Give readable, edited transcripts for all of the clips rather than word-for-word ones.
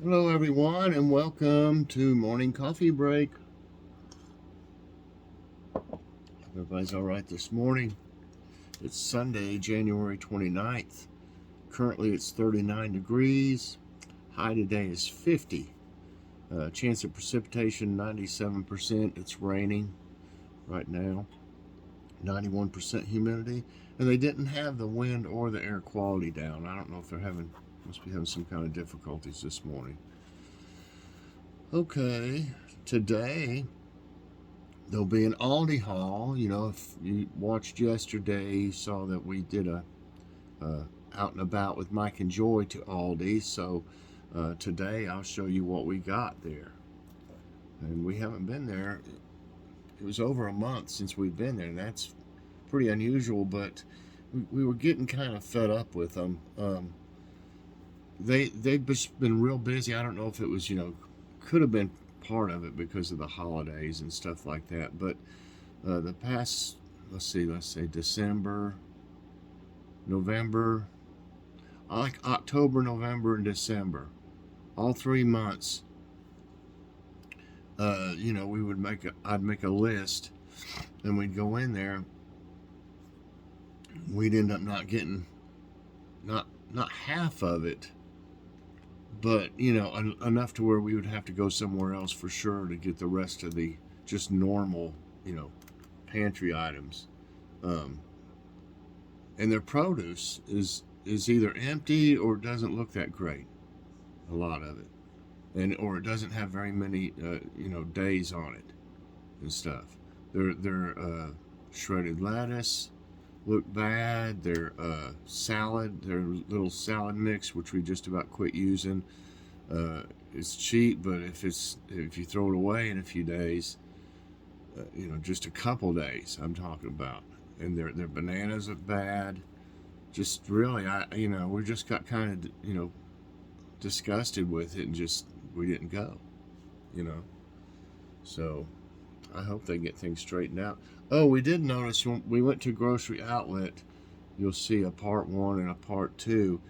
Hello, everyone, and welcome to Morning Coffee Break. Everybody's all right this morning. It's Sunday, January 29th. Currently, it's 39 degrees. High today is 50. Chance of precipitation, 97%. It's raining right now. 91% humidity. And they didn't have the wind or the air quality down. I don't know if must be having some kind of difficulties this morning. Okay, today there'll be an Aldi haul. You know, if you watched yesterday, you saw that we did a out and about with Mike and Joy to Aldi. So today I'll show you what we got there. And we haven't been there. It was over a month since we've been there, and that's pretty unusual. But we were getting kind of fed up with them. They've just been real busy. I don't know if it was could have been part of it because of the holidays and stuff like that. But the past, let's say December, November, like October, November, and December, all 3 months. I'd make a list, and we'd go in there. We'd end up not getting, not half of it, but enough to where we would have to go somewhere else for sure to get the rest of the just normal pantry items. And their produce is either empty or doesn't look that great, a lot of it, or it doesn't have very many days on it and stuff. Their shredded lettuce look bad. Their salad, their little salad mix, which we just about quit using, it's cheap, but if you throw it away in a few days, just a couple days, I'm talking about, and their bananas look bad. Just really, we just got kind of disgusted with it, and just we didn't go, So I hope they get things straightened out. Oh, we did notice when we went to Grocery Outlet, you'll see a part 1 and a part 2.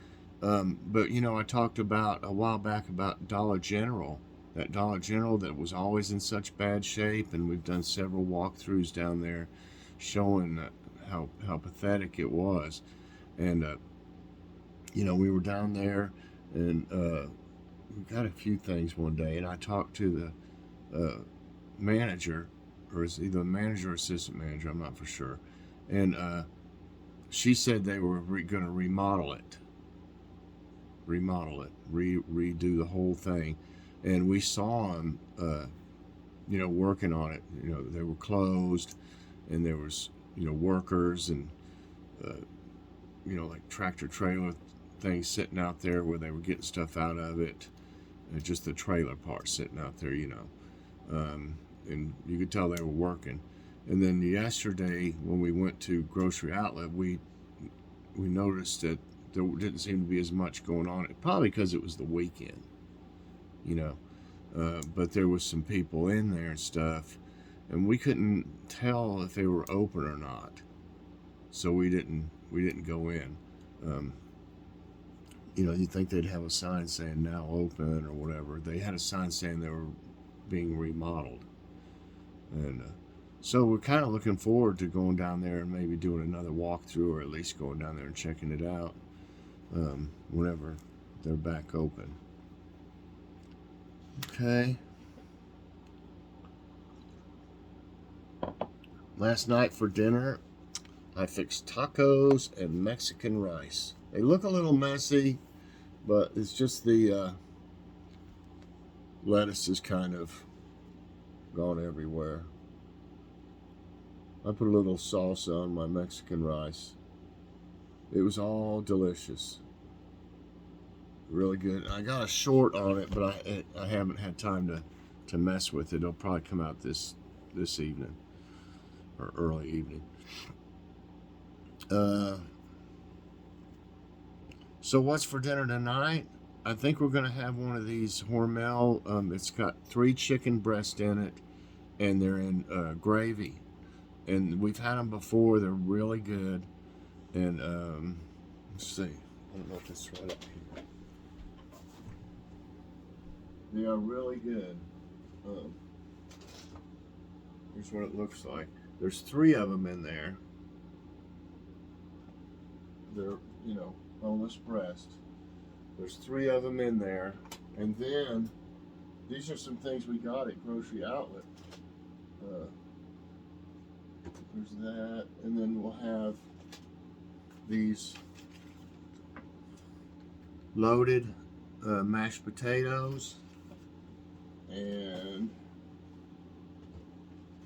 But I talked about a while back about Dollar General, that Dollar General that was always in such bad shape, and we've done several walkthroughs down there showing how pathetic it was. And we were down there, and we got a few things one day, and I talked to the manager, or it's either the manager or assistant manager, I'm not for sure, and she said they were going to remodel it, redo the whole thing, and we saw them, working on it. They were closed, and there was, workers and, like tractor trailer things sitting out there where they were getting stuff out of it, just the trailer part sitting out there, and you could tell they were working. And then yesterday, when we went to Grocery Outlet, we noticed that there didn't seem to be as much going on. Probably because it was the weekend, but there was some people in there and stuff, and we couldn't tell if they were open or not. So we didn't go in. You'd think they'd have a sign saying now open or whatever. They had a sign saying they were being remodeled. And so we're kind of looking forward to going down there and maybe doing another walkthrough, or at least going down there and checking it out whenever they're back open. Okay. Last night for dinner, I fixed tacos and Mexican rice. They look a little messy, but it's just the lettuce is kind of gone everywhere. I put a little salsa on my Mexican rice. It was all delicious. Really good. I got a short on it, but I haven't had time to mess with it. It'll probably come out this evening, or early evening. So what's for dinner tonight? I think we're going to have one of these Hormel. It's got 3 chicken breasts in it, and they're in gravy. And we've had them before. They're really good. And let's see. I don't know if it's right up here. They are really good. Um, here's what it looks like. There's 3 of them in there. They're, you know, boneless breast. There's 3 of them in there. And then, these are some things we got at Grocery Outlet. There's that. And then we'll have these loaded mashed potatoes. And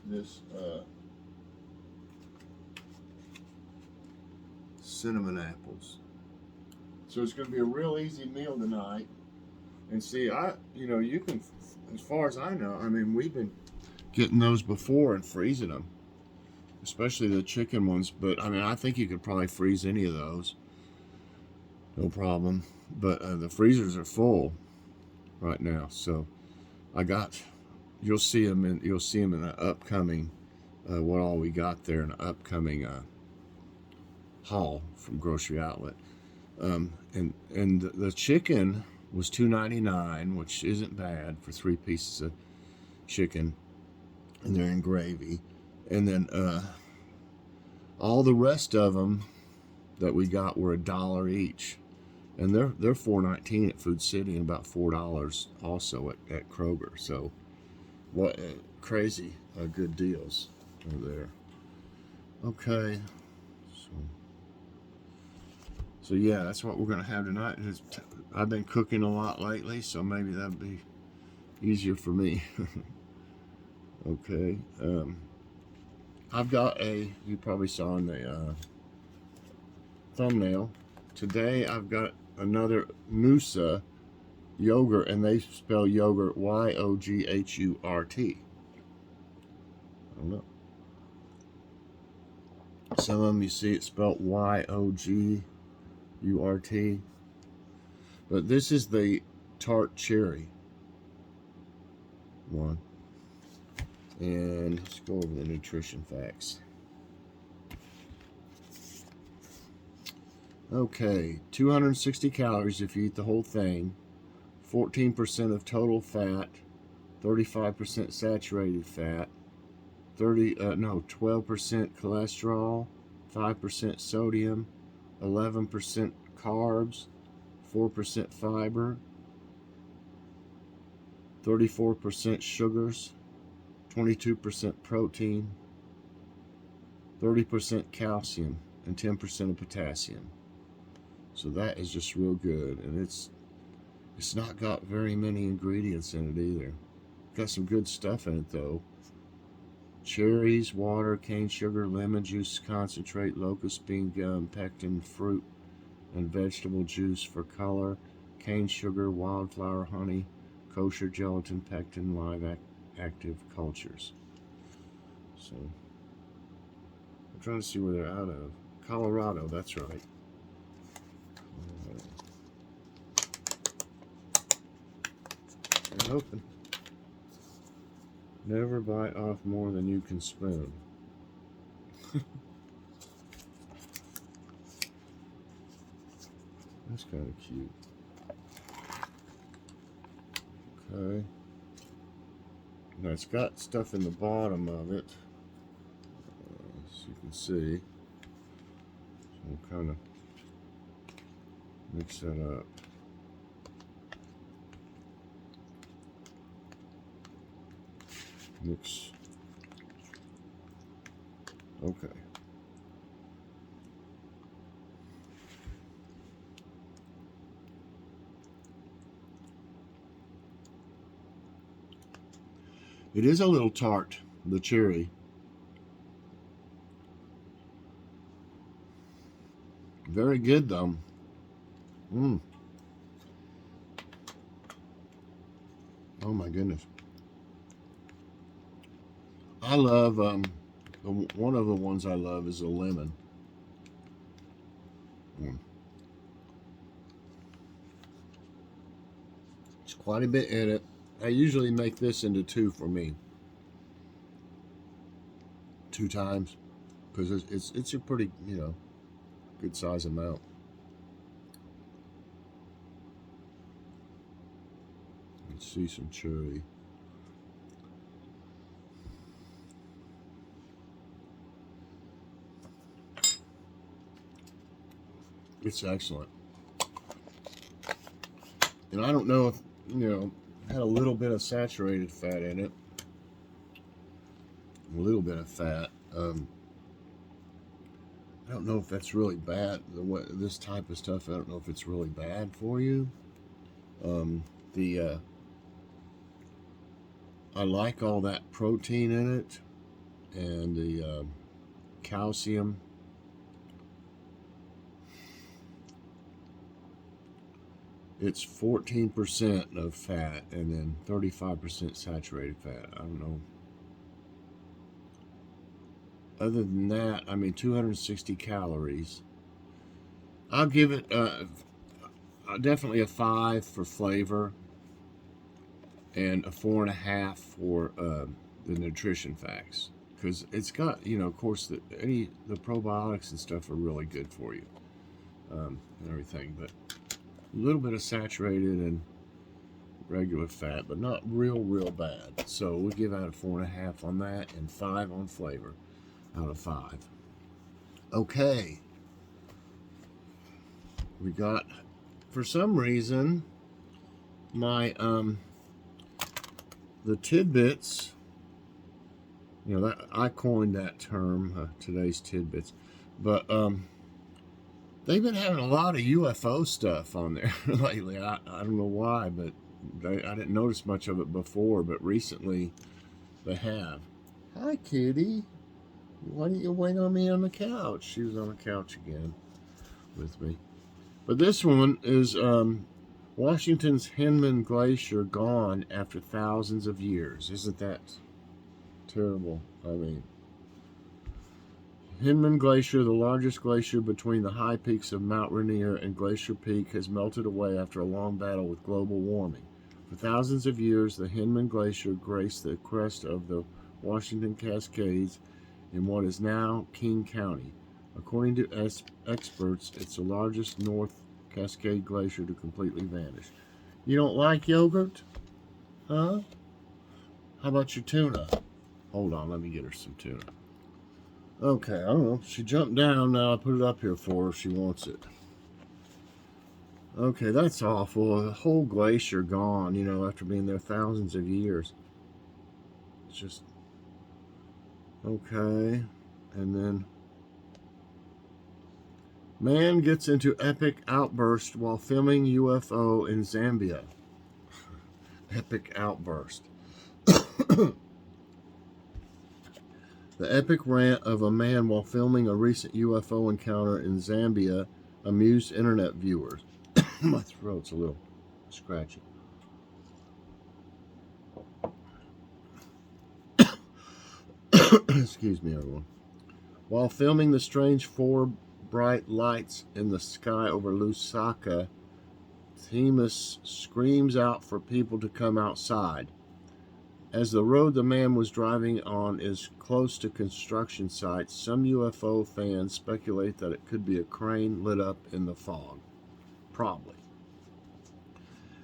this cinnamon apples. So it's going to be a real easy meal tonight. And see, you can, as far as I know, I mean, we've been getting those before and freezing them, especially the chicken ones. But I mean, I think you could probably freeze any of those, no problem. But the freezers are full right now, so you'll see them in the upcoming what all we got there in the upcoming haul from Grocery Outlet. And the chicken was $2.99, which isn't bad for 3 pieces of chicken, and they're in gravy. And then all the rest of them that we got were $1 each, and they're $4.19 at Food City and about $4 also at Kroger. So what crazy good deals are there. Okay, so yeah, that's what we're gonna have tonight. I've been cooking a lot lately, so maybe that'd be easier for me. Okay, I've got you probably saw in the thumbnail, today I've got another Noosa yogurt, and they spell yogurt Yoghurt. I don't know. Some of them you see it spelled Yoghurt. But this is the Tart cherry one. And let's go over the nutrition facts. Okay, 260 calories if you eat the whole thing, 14% of total fat, 35% saturated fat, 12% cholesterol, 5% sodium, 11% carbs, 4% fiber, 34% sugars, 22% protein, 30% calcium, and 10% of potassium. So that is just real good, and it's not got very many ingredients in it either. Got some good stuff in it though. Cherries, water, cane sugar, lemon juice concentrate, locust bean gum, pectin, fruit and vegetable juice for color, cane sugar, wildflower honey, kosher gelatin, pectin, live active cultures. So I'm trying to see where they're out of. Colorado, that's right. And open. Never bite off more than you can spoon. That's kind of cute. Okay. Now it's got stuff in the bottom of it, as you can see. So we'll kind of mix that up. Mix. Okay. It is a little tart, the cherry. Very good though. Oh my goodness. I love one of the ones I love is a lemon. It's quite a bit in it. I usually make this into 2 for me. 2 times, because it's a pretty, good size amount. can see some cherry. It's excellent. And I don't know if, had a little bit of saturated fat in it. A little bit of fat. I don't know if that's really bad. This type of stuff, I don't know if it's really bad for you. I like all that protein in it and the calcium. It's 14% of fat and then 35% saturated fat. I don't know. Other than that, I mean, 260 calories. I'll give it definitely a 5 for flavor and a 4.5 for the nutrition facts, because it's got, of course, the probiotics and stuff are really good for you and everything, but a little bit of saturated and regular fat, but not real bad. So we'll give out a 4.5 on that and 5 on flavor out of 5. Okay, we got, for some reason, my the Tidbits, that I coined that term, today's Tidbits, but they've been having a lot of UFO stuff on there lately. I don't know why, but I didn't notice much of it before, but recently they have. Hi, kitty. Why don't you wait on me on the couch? She was on the couch again with me. But this one is Washington's Hinman Glacier gone after thousands of years. Isn't that terrible? I mean, Hinman Glacier, the largest glacier between the high peaks of Mount Rainier and Glacier Peak, has melted away after a long battle with global warming. For thousands of years, the Hinman Glacier graced the crest of the Washington Cascades in what is now King County. According to experts, it's the largest North Cascade glacier to completely vanish. You don't like yogurt? Huh? How about your tuna? Hold on, let me get her some tuna. Okay, I don't know. She jumped down. Now I put it up here for her if she wants it. Okay, that's awful. The whole glacier gone, after being there thousands of years. It's just... Okay. And then... Man gets into epic outburst while filming UFO in Zambia. Epic outburst. The epic rant of a man while filming a recent UFO encounter in Zambia amused internet viewers. My throat's a little scratchy. Excuse me, everyone. While filming the strange 4 bright lights in the sky over Lusaka, Themis screams out for people to come outside. As the road the man was driving on is close to construction sites, some UFO fans speculate that it could be a crane lit up in the fog. Probably.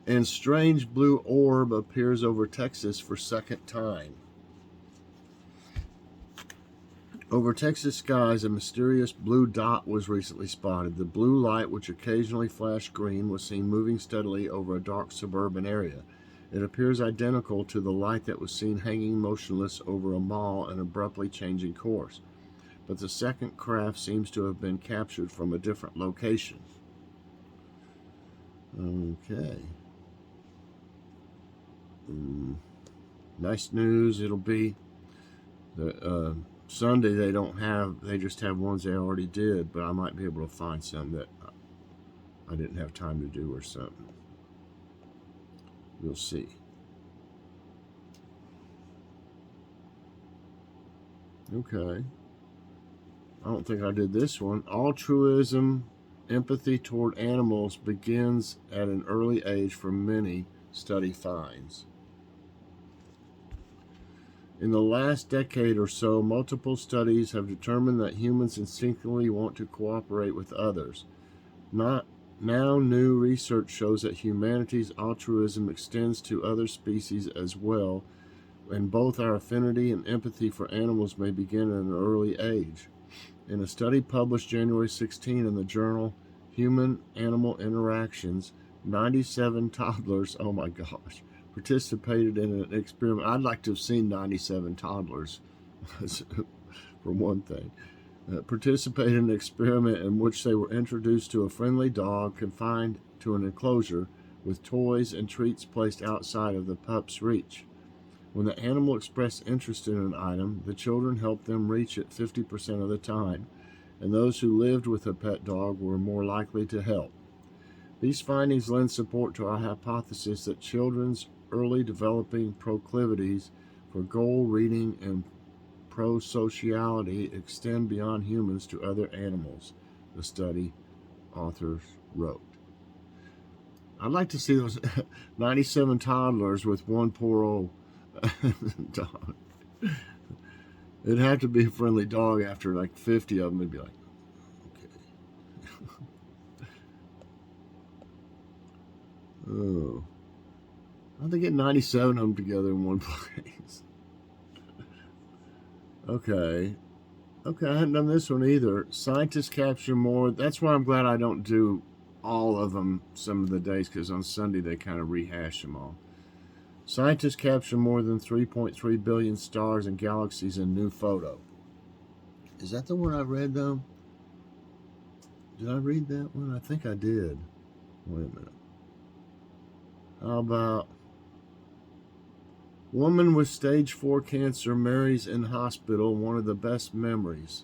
And strange blue orb appears over Texas for second time. Over Texas skies, a mysterious blue dot was recently spotted. The blue light, which occasionally flashed green, was seen moving steadily over a dark suburban area. It appears identical to the light that was seen hanging motionless over a mall and abruptly changing course. But the second craft seems to have been captured from a different location. Okay. Nice news. It'll be the Sunday. They just have ones they already did, but I might be able to find some that I didn't have time to do or something. We'll see. Okay. I don't think I did this one. Altruism, empathy toward animals begins at an early age for many, study finds. In the last decade or so, multiple studies have determined that humans instinctively want to cooperate with others. Not Now new research shows that humanity's altruism extends to other species as well, and both our affinity and empathy for animals may begin at an early age. In a study published January 16 in the journal Human-Animal Interactions, 97 toddlers, oh my gosh, participated in an experiment. I'd like to have seen 97 toddlers, for one thing. Participated in an experiment in which they were introduced to a friendly dog confined to an enclosure with toys and treats placed outside of the pup's reach. When the animal expressed interest in an item, the children helped them reach it 50% of the time, and those who lived with a pet dog were more likely to help. These findings lend support to our hypothesis that children's early developing proclivities for goal reading and pro-sociality extend beyond humans to other animals, the study authors wrote. I'd like to see those 97 toddlers with one poor old dog. It'd have to be a friendly dog. After like 50 of them, it'd be like, okay. Oh. How'd they get 97 of them together in one place? Okay, I hadn't done this one either. Scientists capture more. That's why I'm glad I don't do all of them some of the days, because on Sunday they kind of rehash them all. Scientists capture more than 3.3 billion stars and galaxies in new photo. Is that the one I read, though? Did I read that one? I think I did. Wait a minute. How about... Woman with stage 4 cancer marries in hospital, one of the best memories.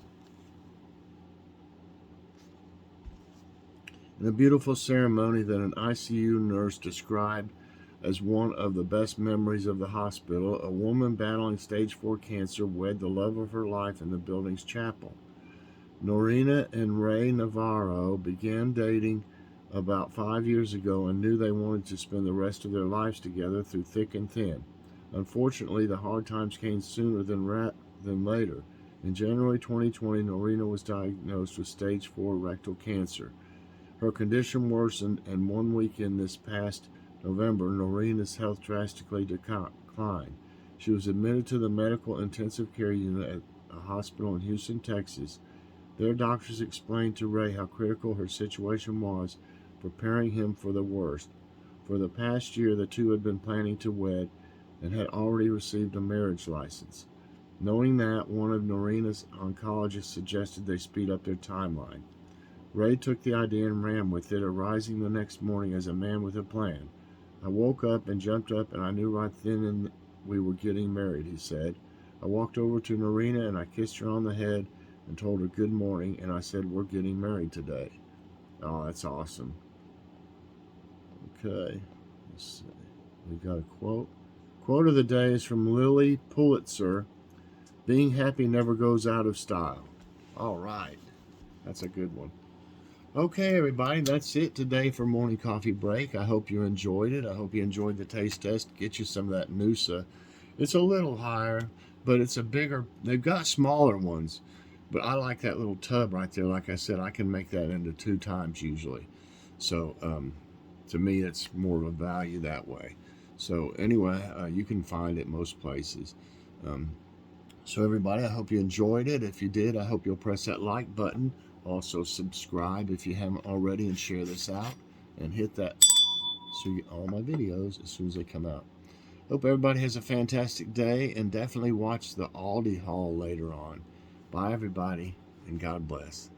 In a beautiful ceremony that an ICU nurse described as one of the best memories of the hospital, a woman battling stage 4 cancer wed the love of her life in the building's chapel. Norina and Ray Navarro began dating about 5 years ago and knew they wanted to spend the rest of their lives together through thick and thin. Unfortunately, the hard times came sooner than later. In January 2020, Norina was diagnosed with stage 4 rectal cancer. Her condition worsened, and 1 weekend this past November, Norina's health drastically declined. She was admitted to the medical intensive care unit at a hospital in Houston, Texas. Their doctors explained to Ray how critical her situation was, preparing him for the worst. For the past year, the two had been planning to wed and had already received a marriage license. Knowing that, one of Norina's oncologists suggested they speed up their timeline. Ray took the idea and ran with it, arising the next morning as a man with a plan. I woke up and jumped up, and I knew right then we were getting married, he said. I walked over to Norina and I kissed her on the head and told her good morning, and I said, we're getting married today. Oh, that's awesome. Okay, let's see. We got a quote. Quote of the day is from Lily Pulitzer. Being happy never goes out of style. All right. That's a good one. Okay, everybody, that's it today for Morning Coffee Break. I hope you enjoyed it. I hope you enjoyed the taste test. Get you some of that Noosa. It's a little higher, but it's a bigger. They've got smaller ones, but I like that little tub right there. Like I said, I can make that into 2 times usually. So, to me, it's more of a value that way. So anyway, you can find it most places. So everybody, I hope you enjoyed it. If you did, I hope you'll press that like button. Also subscribe if you haven't already, and share this out. And hit that so you get all my videos as soon as they come out. Hope everybody has a fantastic day, and definitely watch the Aldi haul later on. Bye everybody, and God bless.